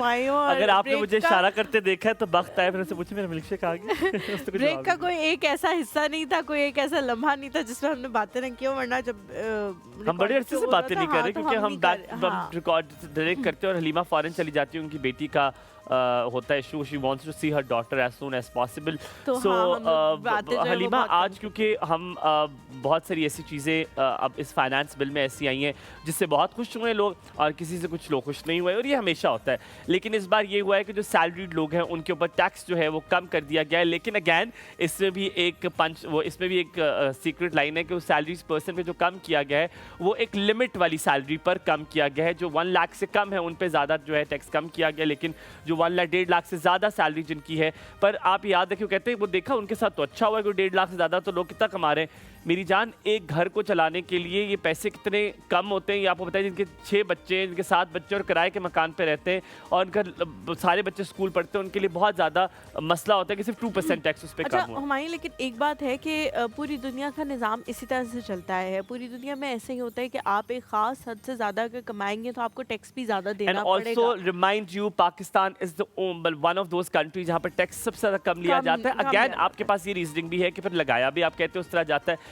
तुम आई हो। और अगर आपने break मुझे का- इशारा करते देखा है तो वक्त आया फिर से पूछे मेरा मिल्क शेक आ गया। उस तो कुछ ब्रेक जवाब का ही नहीं। कोई एक ऐसा हिस्सा नहीं था, कोई एक ऐसा लम्हा नहीं था जिसमें हमने बातें नहीं की हो, वरना जब हम बड़े अरसे से बातें नहीं कर रहे क्योंकि हम बैक हाँ। रिकॉर्ड डायरेक्ट करते हैं और हलीमा फॉरेन चली जाती है, उनकी बेटी का होता है issue, she wants to see her daughter as soon as possible. तो सो हाँ, हम लोग बातें जो है वो हलीमा बहुत आज कम की। क्योंकि हम बहुत सारी ऐसी चीज़ें अब इस फाइनेंस बिल में ऐसी आई हैं जिससे बहुत खुश हुए लोग और किसी से कुछ लोग खुश नहीं हुए, और ये हमेशा होता है। लेकिन इस बार ये हुआ है कि जो सैलरीड लोग हैं उनके ऊपर टैक्स जो है वो कम कर दिया गया है। लेकिन अगैन इसमें भी एक इसमें भी एक सीक्रेट लाइन है कि उस सैलरीज पर्सन पे जो कम किया गया है वो एक लिमिट वाली सैलरी पर कम किया गया है। जो 1 लाख से कम है उन पे ज़्यादा जो है टैक्स कम किया गया, लेकिन जो 1 लाख 1.5 लाख से ज़्यादा सैलरी जिनकी है, पर आप याद रखिए, कहते हैं वो देखा उनके साथ तो अच्छा हुआ है कि 1.5 लाख से ज़्यादा तो लोग कितना कमा रहे हैं। मेरी जान, एक घर को चलाने के लिए ये पैसे कितने कम होते हैं ये आपको बताइए। जिनके 6 बच्चे हैं, जिनके 7 बच्चे और किराए के मकान पे रहते हैं और उनका सारे बच्चे स्कूल पढ़ते हैं, उनके लिए बहुत ज़्यादा मसला होता है कि सिर्फ 2% टैक्स उस पर अच्छा कम हुआ। हमारी, लेकिन एक बात है कि पूरी दुनिया का निज़ाम इसी तरह से चलता है। पूरी दुनिया में ऐसे ही होता है कि आप एक खास हद से ज़्यादा अगर कमाएंगे तो आपको टैक्स भी ज़्यादा एंड देना ऑल्सो पड़ेगा। Remind you, Pakistan is the one of those country जहाँ पर टैक्स सबसे ज़्यादा कम लिया कम- जाता है। कम अगेन लिया आपके पास ये रीजनिंग भी है कि फिर लगाया भी आप कहते हो उस तरह जाता है।